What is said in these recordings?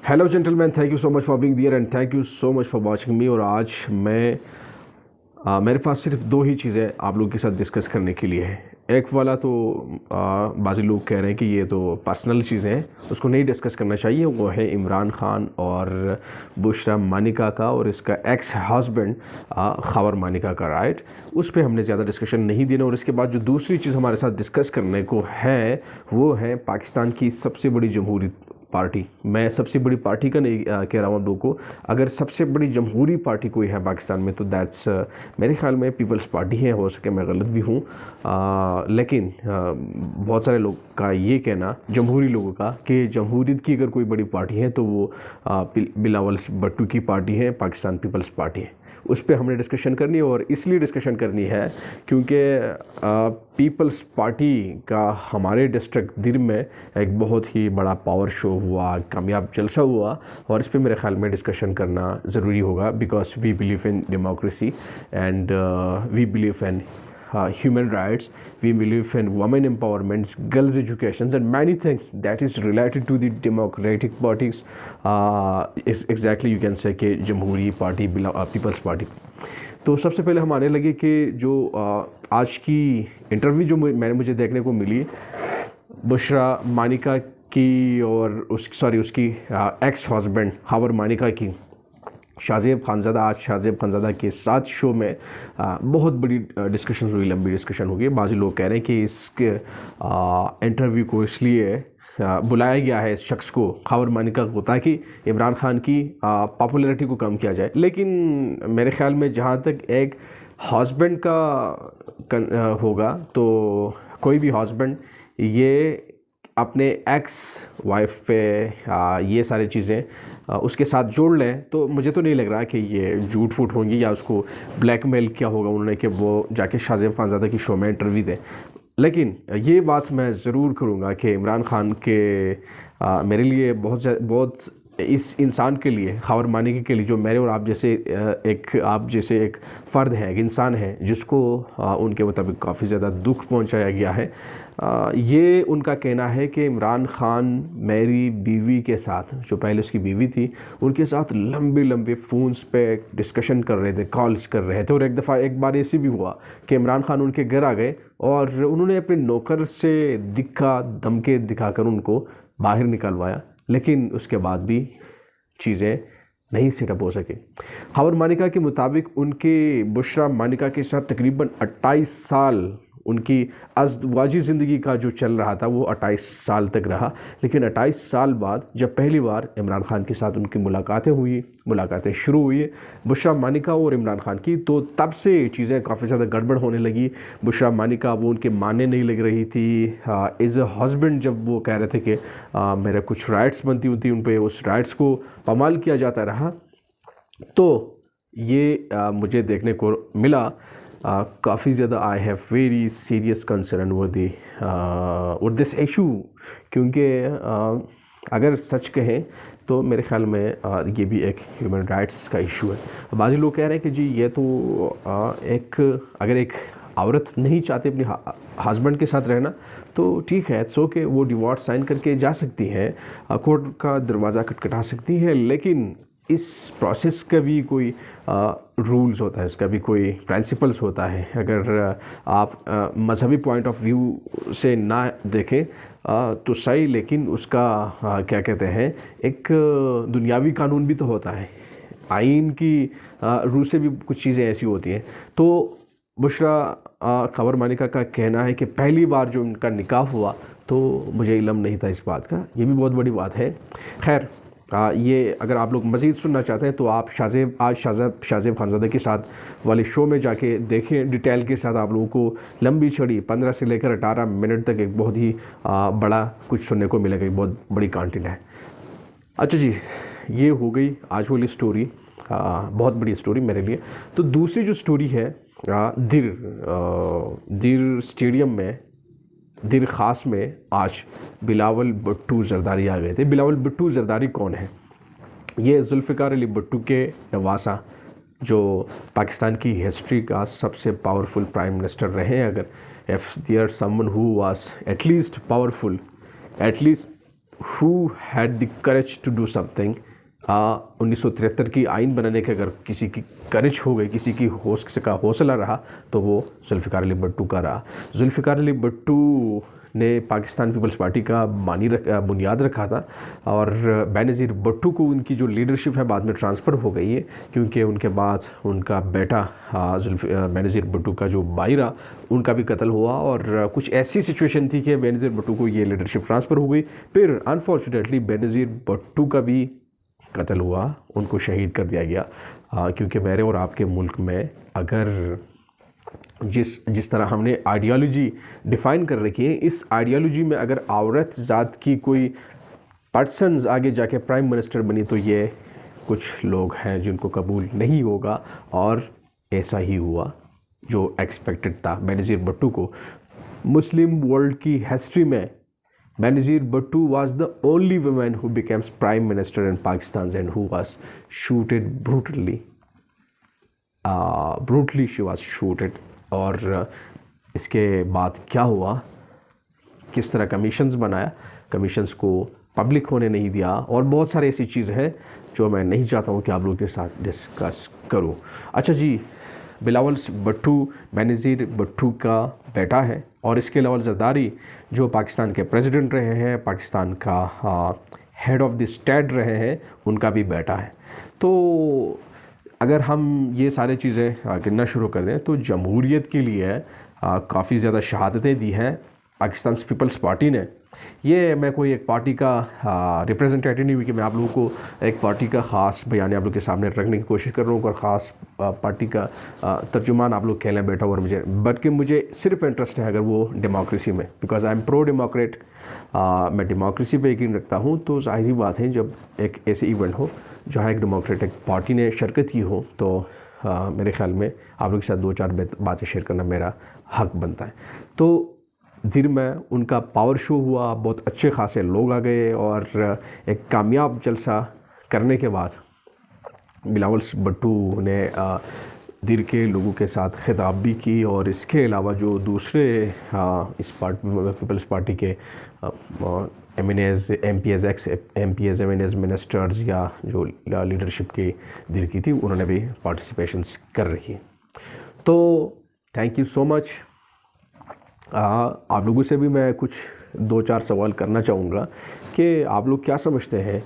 Hello gentleman, thank you so much for being there and thank you so much for watching me. और आज मेरे पास सिर्फ दो ही चीज़ें आप लोगों के साथ डिस्कस करने के लिए है। एक वाला तो बाज़ी लोग कह रहे हैं कि ये तो पर्सनल चीज़ें हैं, उसको नहीं डिस्कस करना चाहिए। वो है इमरान खान और बुशरा मानिका का और इसका एक्स हस्बैंड खबर मानिका का, राइट। उस पर हमने ज़्यादा डिस्कशन नहीं देना। और इसके बाद जो दूसरी चीज़ हमारे साथ डिस्कस करने को है वो है पाकिस्तान की सबसे बड़ी जमहूरी पार्टी। मैं सबसे बड़ी पार्टी का नहीं कह रहा हूँ आप लोगों को। अगर सबसे बड़ी जमहूरी पार्टी कोई है पाकिस्तान में तो दैट्स मेरे ख्याल में पीपल्स पार्टी है। हो सके मैं गलत भी हूँ, लेकिन बहुत सारे लोग का ये कहना, जमहूरी लोगों का, कि जमहूरियत की अगर कोई बड़ी पार्टी है तो वो बिलावल भुट्टो की पार्टी है, पाकिस्तान पीपल्स पार्टी है। उस पर हमने डिस्कशन करनी है। और इसलिए डिस्कशन करनी है क्योंकि पीपल्स पार्टी का हमारे डिस्ट्रिक्ट दिर में एक बहुत ही बड़ा पावर शो हुआ, कामयाब जलसा हुआ। और इस पर मेरे ख्याल में डिस्कशन करना ज़रूरी होगा because we believe in democracy and we believe in human rights, we believe in women empowerment, girls education and many things that is related to the democratic parties. Is exactly you can say कि जमहूरी party, peoples party. तो सबसे पहले हम आने लगे कि जो आज की इंटरव्यू जो मुझे देखने को मिली बुशरा मानिका की और उसकी एक्स हस्बैंड खबर मानिका की, शाहज़ेब खानज़ादा। आज शाहज़ेब खानज़ादा के साथ शो में बहुत बड़ी डिस्कशन हुई, लंबी डिस्कशन होगी। बाज़ी लोग कह रहे हैं कि इसके इंटरव्यू को इसलिए बुलाया गया है इस शख्स को, खबर मानिका को, ताकि इमरान खान की पॉपुलैरिटी को कम किया जाए। लेकिन मेरे ख्याल में जहाँ तक एक हस्बैंड का होगा तो कोई भी हस्बैंड ये अपने एक्स वाइफ पे ये सारी चीज़ें उसके साथ जोड़ लें तो मुझे तो नहीं लग रहा कि ये झूठ फूट होंगी या उसको ब्लैकमेल किया होगा उन्होंने कि वो जाके शाहज़ेब खानज़ादा की शो में इंटरव्यू दें। लेकिन ये बात मैं ज़रूर करूँगा कि इमरान खान के मेरे लिए बहुत इस इंसान के लिए, खबर मानिका के लिए, जो मेरे और आप जैसे एक फ़र्द है, एक इंसान है जिसको उनके मुताबिक काफ़ी ज़्यादा दुख पहुंचाया गया है। ये उनका कहना है कि इमरान खान मेरी बीवी के साथ, जो पहले उसकी बीवी थी, उनके साथ लंबे फ़ोन्स पे डिस्कशन कर रहे थे, कॉल्स कर रहे थे। और एक बार ऐसे भी हुआ कि इमरान खान उनके घर आ गए और उन्होंने अपने नौकर से धमके दिखाकर उनको बाहर निकलवाया। लेकिन उसके बाद भी चीज़ें नहीं सेटअप हो सके। खबर मानिका के मुताबिक उनके बुशरा मानिका के साथ तकरीबन 28 साल उनकी अज़दवाजी ज़िंदगी का जो चल रहा था वो 28 साल तक रहा। लेकिन 28 साल बाद जब पहली बार इमरान खान के साथ उनकी मुलाकातें शुरू हुई बुशरा मानिका और इमरान खान की, तो तब से चीज़ें काफ़ी ज़्यादा गड़बड़ होने लगी। बुशरा मानिका वो उनके मानने नहीं लग रही थी। एज अ हस्बैंड जब वो कह रहे थे कि मेरे कुछ राइट्स बनती होती उन पर, उस राइट्स को पामाल किया जाता रहा। तो ये मुझे देखने को मिला काफ़ी ज़्यादा। I have very serious concern और दिस इशू, क्योंकि अगर सच कहें तो मेरे ख्याल में ये भी एक ह्यूमन राइट्स का इशू है। बाज़ी लोग कह रहे हैं कि जी ये तो अगर एक औरत नहीं चाहती अपने हस्बैंड के साथ रहना तो ठीक है, सो के वो डिवोर्स साइन करके जा सकती है, कोर्ट का दरवाज़ा खटखटा सकती है। लेकिन इस प्रोसेस का भी कोई रूल्स होता है, इसका भी कोई प्रिंसिपल्स होता है। अगर आप मजहबी पॉइंट ऑफ व्यू से ना देखें तो सही, लेकिन उसका क्या कहते हैं, एक दुनियावी कानून भी तो होता है, आइन की रूह से भी कुछ चीज़ें ऐसी होती हैं। तो बुशरा खबर मानिका का कहना है कि पहली बार जो उनका निकाह हुआ तो मुझे इल्म नहीं था इस बात का। ये भी बहुत बड़ी बात है। खैर, ये अगर आप लोग मज़ीद सुनना चाहते हैं तो आप शाहज़ेब खानज़ादा के साथ वाले शो में जाके देखें। डिटेल के साथ आप लोगों को लंबी चढ़ी 15 से लेकर 18 मिनट तक एक बहुत ही बड़ा कुछ सुनने को मिलेगा, एक बहुत बड़ी कंटेंट है। अच्छा जी, ये हो गई आज वाली स्टोरी, बहुत बड़ी स्टोरी मेरे लिए। तो दूसरी जो स्टोरी है दिर स्टेडियम में, दिर ख़ास में आज बिलावल भुट्टो ज़रदारी आ गए थे। बिलावल भुट्टो ज़रदारी कौन है? ये जुल्फ़िकार अली भुट्टो के नवासा, जो पाकिस्तान की हिस्ट्री का सबसे पावरफुल प्राइम मिनिस्टर रहे। अगर if there someone who was at least powerful, at least who had the courage to do something. 1973 की आइन बनाने के अगर किसी की करेज हो गई, किसी की का हौसला रहा, तो वो जुल्फ़िकार अली भुट्टो का रहा। जुल्फ़िकार अली भुट्टो ने पाकिस्तान पीपल्स पार्टी का बुनियाद रखा था, और बेनज़ीर भुट्टो को उनकी जो लीडरशिप है बाद में ट्रांसफ़र हो गई है, क्योंकि उनके बाद उनका बेटा बेनज़ीर भुट्टो का जो भाई रहा, उनका भी कत्ल हुआ, और कुछ ऐसी सिचुएशन थी कि बेनज़ीर भुट्टो को ये लीडरशिप ट्रांसफ़र हो गई। फिर अनफॉर्चुनेटली बेनज़ीर भुट्टो का भी कत्ल हुआ, उनको शहीद कर दिया गया, क्योंकि मेरे और आपके मुल्क में अगर जिस तरह हमने आइडियोलॉजी डिफ़ाइन कर रखी है, इस आइडियोलॉजी में अगर औरत ज़ात की कोई पर्सन्स आगे जाके प्राइम मिनिस्टर बनी, तो ये कुछ लोग हैं जिनको कबूल नहीं होगा, और ऐसा ही हुआ जो एक्सपेक्टेड था। बेनज़ीर भुट्टो को मुस्लिम वर्ल्ड की हिस्ट्री में Benazir Bhutto was the only woman who became prime minister in Pakistan and who was shooted brutally. Brutally she was shooted. और इसके बाद क्या हुआ, किस तरह कमीशंस बनाया, कमीशंस को पब्लिक होने नहीं दिया, और बहुत सारी ऐसी चीज़ हैं जो मैं नहीं चाहता हूँ कि आप लोगों के साथ डिस्कस करूँ। अच्छा जी, बिलावल भुट्टो बेनज़ीर भुट्टो का बेटा है, और इसके अलावा ज़रदारी जो पाकिस्तान के प्रेसिडेंट रहे हैं, पाकिस्तान का हेड ऑफ़ द स्टेट रहे हैं, उनका भी बेटा है। तो अगर हम ये सारी चीज़ें गिनना शुरू कर दें, तो जमहूरियत के लिए काफ़ी ज़्यादा शहादतें दी हैं पाकिस्तान पीपल्स पार्टी ने। ये मैं कोई एक पार्टी का रिप्रेजेंटेटिव नहीं हुई कि मैं आप लोगों को एक पार्टी का ख़ास बयान आप लोग के सामने रखने की कोशिश कर रहा हूँ, और ख़ास पार्टी का तर्जुमान आप लोग कह लें बेटा, और बल्कि मुझे सिर्फ इंटरेस्ट है अगर वो डेमोक्रेसी में, because I am pro Democrat, मैं डेमोक्रेसी पे यकीन रखता हूँ। तो ज़ाहिर बात है जब एक ऐसे इवेंट हो जहाँ एक डेमोक्रेटिक पार्टी ने शिरकत की हो, तो मेरे ख्याल में आप लोग के साथ 2-4 बातें शेयर करना मेरा हक बनता है। तो दिन में उनका पावर शो हुआ, बहुत अच्छे खासे लोग आ गए, और एक कामयाब जलसा करने के बाद बिलावल भुट्टो ने दिल के लोगों के साथ खिताब भी की, और इसके अलावा जो दूसरे इस पीपल्स पार्टी के MNAs, MPs, x MPs, MNAs, ministers या जो लीडरशिप की दिल की थी, उन्होंने भी पार्टिसिपेशंस कर रही। तो थैंक यू सो मच। आप लोगों से भी मैं कुछ 2-4 सवाल करना चाहूँगा कि आप लोग क्या समझते हैं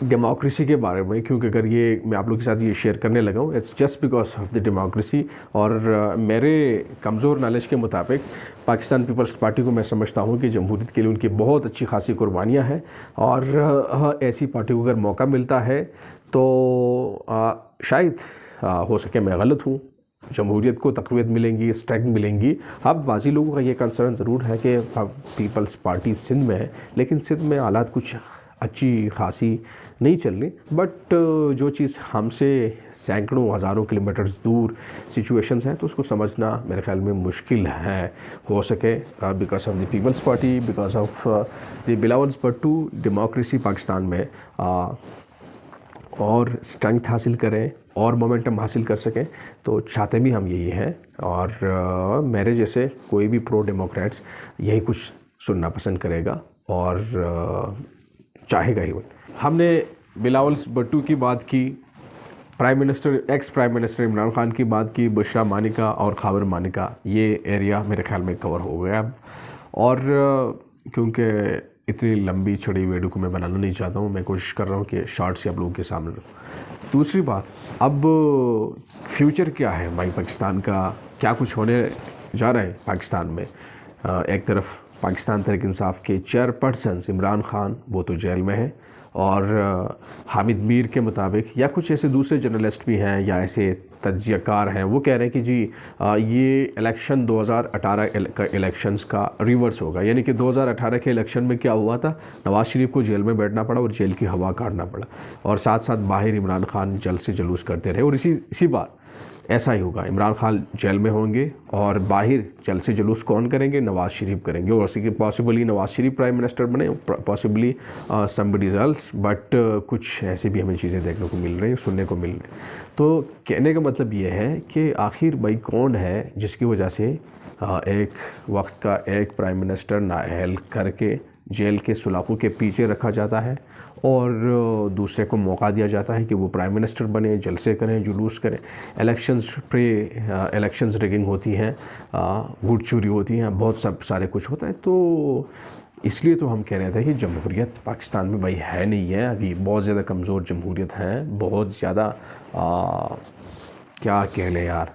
डेमोक्रेसी के बारे में, क्योंकि अगर ये मैं आप लोगों के साथ ये शेयर करने लगा हूँ, it's just because of the democracy. और मेरे कमज़ोर नॉलेज के मुताबिक पाकिस्तान पीपल्स पार्टी को मैं समझता हूँ कि जमहूरियत के लिए उनकी बहुत अच्छी खासी कुर्बानियाँ हैं, और ऐसी पार्टी को अगर मौका मिलता है तो शायद हो सके मैं गलत हूँ, जमहूरियत को तक़वियत मिलेंगी, स्ट्रेंथ मिलेंगी। अब बाज़ी लोगों का ये कंसर्न ज़रूर है कि पीपल्स पार्टी सिंध में है, लेकिन सिंध में हालात कुछ अच्छी खासी नहीं चल रही, बट जो चीज़ हमसे सैकड़ों हज़ारों किलोमीटर दूर सिचुएशंस हैं, तो उसको समझना मेरे ख्याल में मुश्किल है। हो सके because of the People's Party, because of the Bilawal Bhutto democracy Pakistan में और स्ट्रेंथ हासिल करें और मोमेंटम हासिल कर सकें, तो चाहते भी हम यही हैं, और मेरे जैसे कोई भी प्रो डेमोक्रेट्स यही कुछ सुनना पसंद करेगा और चाहेगा ही। हमने बिलावल भुट्टो की बात की, prime minister ex prime minister Imran Khan की बात की, बुशरा मानिका और खावर मानिका, ये एरिया मेरे ख्याल में कवर हो गया अब। और क्योंकि इतनी लंबी छड़ी वीडियो को मैं बनाना नहीं चाहता हूँ, मैं कोशिश कर रहा हूँ कि शॉर्ट्स आप लोगों के सामने रखूँ। दूसरी बात, अब फ्यूचर क्या है भाई पाकिस्तान का, क्या कुछ होने जा रहा है पाकिस्तान में। एक तरफ पाकिस्तान तहरीक इंसाफ के चेयरपर्सन इमरान खान, वो तो जेल में है, और हामिद मीर के मुताबिक या कुछ ऐसे दूसरे जर्नलिस्ट भी हैं या ऐसे तज्ज़ियाकार हैं, वो कह रहे हैं कि जी ये इलेक्शन 2018 का इलेक्शंस का रिवर्स होगा। यानी कि 2018 के इलेक्शन में क्या हुआ था, नवाज़ शरीफ को जेल में बैठना पड़ा और जेल की हवा काटना पड़ा, और साथ साथ बाहर इमरान खान जल से जुलूस करते रहे। और इसी बार ऐसा ही होगा, इमरान खान जेल में होंगे और बाहर जल से जुलूस कौन करेंगे, नवाज़ शरीफ करेंगे, और उसी के possibly Nawaz Sharif prime minister बने, पॉसिबली समबडी एल्स, बट कुछ ऐसी भी हमें चीज़ें देखने को मिल रही हैं, सुनने को मिल रही हैं। तो कहने का मतलब ये है कि आखिर भाई कौन है जिसकी वजह से एक वक्त का एक प्राइम मिनिस्टर नाअहल करके जेल के सलाखों के पीछे रखा जाता है और दूसरे को मौका दिया जाता है कि वो प्राइम मिनिस्टर बने, जलसे करें, जुलूस करें, इलेक्शंस रिगिंग होती हैं, वोट चोरी होती हैं, बहुत सब सारे कुछ होता है। तो इसलिए तो हम कह रहे थे कि जमहूरियत पाकिस्तान में भाई है नहीं है, अभी बहुत ज़्यादा कमज़ोर जमहूरियत है, बहुत ज़्यादा क्या कह लें यार,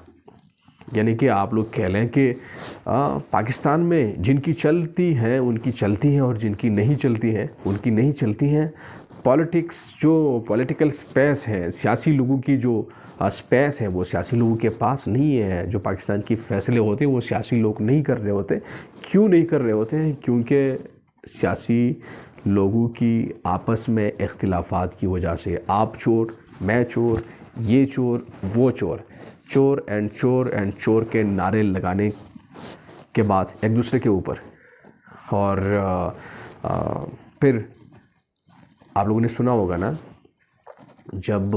यानी कि आप लोग कह लें कि पाकिस्तान में जिनकी चलती हैं उनकी चलती हैं और जिनकी नहीं चलती हैं उनकी नहीं चलती हैं। पॉलिटिक्स जो पॉलिटिकल स्पेस है, सियासी लोगों की जो स्पेस है वो सियासी लोगों के पास नहीं है। जो पाकिस्तान की फ़ैसले होते हैं वो सियासी लोग नहीं कर रहे होते। क्यों नहीं कर रहे होते हैं? क्योंकि सियासी लोगों की आपस में इख्तिलाफात की वजह से आप चोर, मैं चोर, ये चोर, वो चोर, चोर एंड चोर एंड चोर के नारे लगाने के बाद एक दूसरे के ऊपर, और फिर आप लोगों ने सुना होगा ना, जब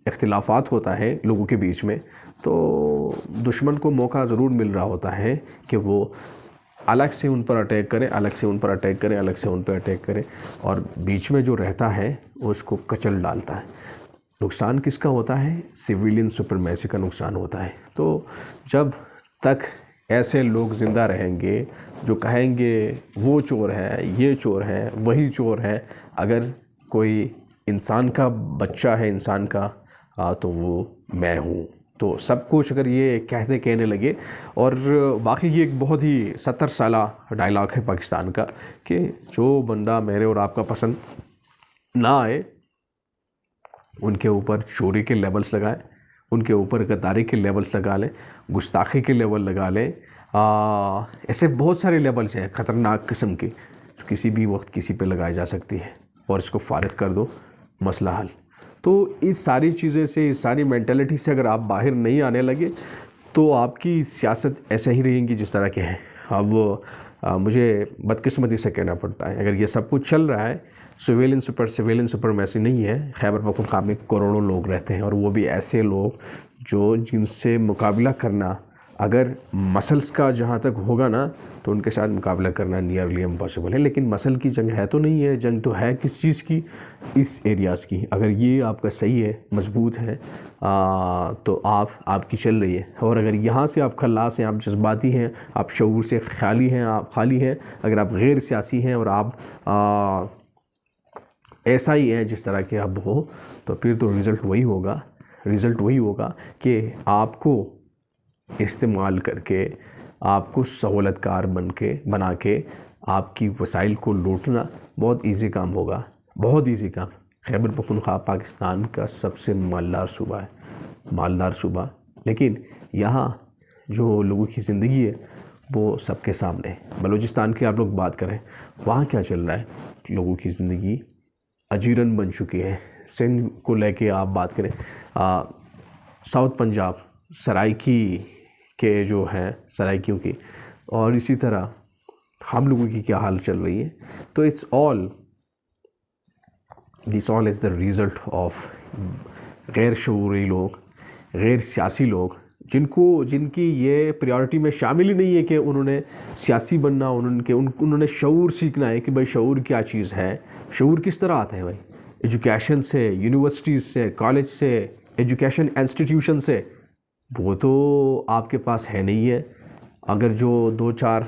इख्तिलाफात होता है लोगों के बीच में तो दुश्मन को मौका ज़रूर मिल रहा होता है कि वो अलग से उन पर अटैक करे, अलग से उन पर अटैक करे, अलग से उन पर अटैक करे, और बीच में जो रहता है वो उसको कचल डालता है। नुकसान किसका होता है? सिविलियन सुपरमेसी का नुकसान होता है। तो जब तक ऐसे लोग ज़िंदा रहेंगे जो कहेंगे वो चोर है, ये चोर है, वही चोर है, अगर कोई इंसान का बच्चा है इंसान का तो वो मैं हूँ, तो सब कुछ अगर ये कहने लगे, और वाकई ये एक बहुत ही 70 साला डायलॉग है पाकिस्तान का कि जो बंदा मेरे और आपका पसंद ना आए उनके ऊपर चोरी के लेवल्स लगाएं, उनके ऊपर गद्दारी के लेवल्स लगा लें, गुस्ताखी के लेवल लगा लें, ऐसे बहुत सारे लेवल्स हैं ख़तरनाक किस्म के जो किसी भी वक्त किसी पे लगाई जा सकती है, और इसको फारिग कर दो, मसला हल। तो इस सारी चीज़ें से, इस सारी मेंटालिटी से अगर आप बाहर नहीं आने लगे तो आपकी सियासत ऐसे ही रहेंगी जिस तरह के हैं। अब मुझे बदकिस्मती से कहना पड़ता है, अगर ये सब कुछ चल रहा है, सिविलियन सुपरमेसी नहीं है, खैबर पख्तूनख्वा में करोड़ों लोग रहते हैं, और वो भी ऐसे लोग जो जिनसे मुकाबला करना, अगर मसल्स का जहाँ तक होगा ना तो उनके साथ मुकाबला करना नियरली इम्पॉसिबल है। लेकिन मसल की जंग है तो नहीं है, जंग तो है किस चीज़ की? इस एरियाज़ की। अगर ये आपका सही है, मजबूत है, तो आपकी चल रही है, और अगर यहाँ से आप खल्लास हैं, आप जज्बाती हैं, आप शऊर से खाली हैं, आप खाली हैं, अगर आप गैर सियासी हैं और आप ऐसा ही है जिस तरह के अब हो, तो फिर तो रिज़ल्ट वही होगा कि आपको इस्तेमाल करके, आपको सहूलतकार बना के आपकी वसाइल को लूटना बहुत इजी काम होगा, बहुत इजी काम। खैबर पख्तूनख्वा पाकिस्तान का सबसे मालदार सूबा है, मालदार सूबा, लेकिन यहाँ जो लोगों की ज़िंदगी है वो सबके सामने है। बलूचिस्तान की आप लोग बात करें, वहाँ क्या चल रहा है? लोगों की ज़िंदगी अजीरन बन चुकी है। सिंध को लेके आप बात करें, साउथ पंजाब, सराइकी के जो हैं सराइकियों की, और इसी तरह हम लोगों की क्या हाल चल रही है। तो this all is the result of गैर शऊरी लोग, गैर सियासी लोग, जिनकी ये प्रायोरिटी में शामिल ही नहीं है कि उन्होंने सियासी बनना, उन्होंने शऊर सीखना है कि भाई शऊर क्या चीज़ है, शऊर किस तरह आता है भाई, एजुकेशन से, यूनिवर्सिटीज़ से, कॉलेज से, एजुकेशन इंस्टीट्यूशन से, वो तो आपके पास है नहीं है। अगर जो दो चार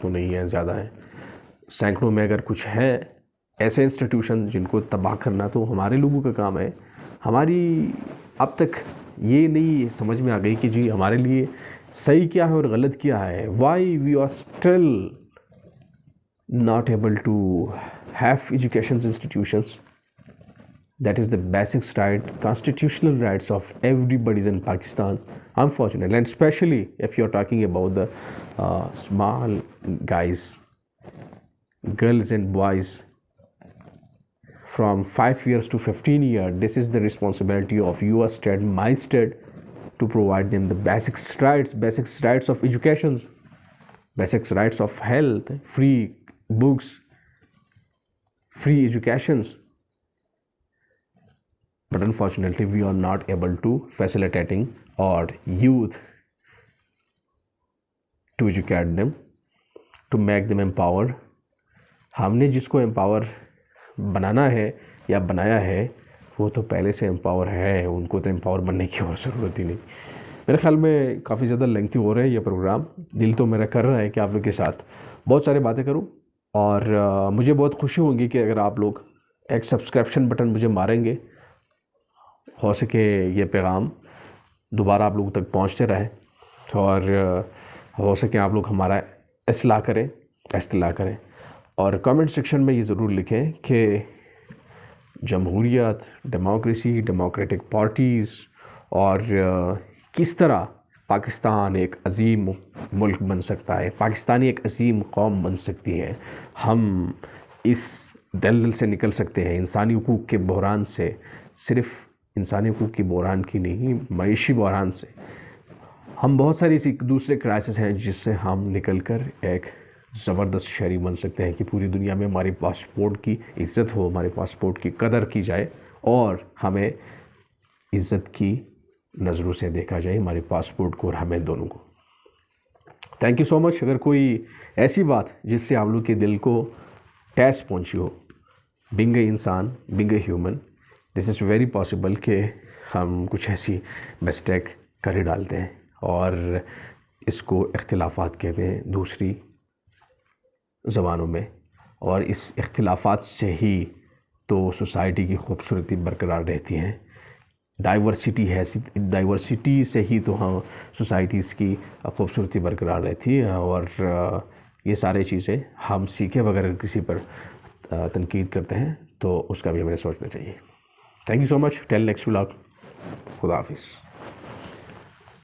तो नहीं है, ज़्यादा है, सैकड़ों में अगर कुछ है ऐसे इंस्टीट्यूशन जिनको तबाह करना, तो हमारे लोगों का काम है। हमारी अब तक ये नहीं समझ में आ गई कि जी हमारे लिए सही क्या है और गलत क्या है। Why we are still not able to have education institutions, that is the basic right, constitutional rights of everybody in Pakistan, unfortunately, and especially if you're talking about the small guys, girls and boys from 5 years to 15 years. This is the responsibility of your state, my state, to provide them the basic rights of education, basic rights of health, free books, free educations. But unfortunately we are not able to facilitating our youth to educate them to make them empowered. हमने जिसको empower बनाना है या बनाया है वो तो पहले से एम्पावर है, उनको तो एम्पावर बनने की और ज़रूरत ही नहीं। मेरे ख्याल में काफ़ी ज़्यादा लेंथी हो रहा है ये प्रोग्राम। दिल तो मेरा कर रहा है कि आप लोग के साथ बहुत सारी बातें करूं, और मुझे बहुत खुशी होगी कि अगर आप लोग एक सब्सक्रिप्शन बटन मुझे मारेंगे, हो सके ये पैगाम दोबारा आप लोगों तक पहुंचते रहे, और हो सके आप लोग हमारा इस्तेला करें। और कमेंट सेक्शन में ये ज़रूर लिखें कि जमहूरियत, डेमोक्रेसी, डेमोक्रेटिक पार्टीज़ और किस तरह पाकिस्तान एक अजीम मुल्क बन सकता है, पाकिस्तानी एक अजीम कौम बन सकती है। हम इस दलदल से निकल सकते हैं, इंसानी हुकूक के बहरान से, सिर्फ़ इंसानी हुकूक की बहरान की नहीं, मईशी बहरान से। हम बहुत सारी ऐसी दूसरे क्राइसिस हैं जिससे हम निकल कर एक ज़बरदस्त शहरी बन सकते हैं कि पूरी दुनिया में हमारे पासपोर्ट की इज़्ज़त हो, हमारे पासपोर्ट की कदर की जाए और हमें इज़्ज़त की नज़रों से देखा जाए, हमारे पासपोर्ट को और हमें दोनों को। Thank you so much. अगर कोई ऐसी बात जिससे आप लोग के दिल को ठेस पहुंची हो, बिंग ए इंसान, being a human, this is very possible कि हम कुछ ऐसी मिस्टेक कर ही डालते हैं और इसको इख्तिलाफ़ात कहते हैं दूसरी ज़बानों में, और इस इख्तिलाफ़ात से ही तो सोसाइटी की खूबसूरती बरकरार रहती है। डाइवर्सिटी से ही तो हम सोसाइटीज़ की खूबसूरती बरकरार रहती है, और ये सारी चीज़ें हम सीखे बगैर किसी पर तनकीद करते हैं तो उसका भी हमें सोचना चाहिए। Thank you so much. Tell next vlog. खुदा हाफिज़।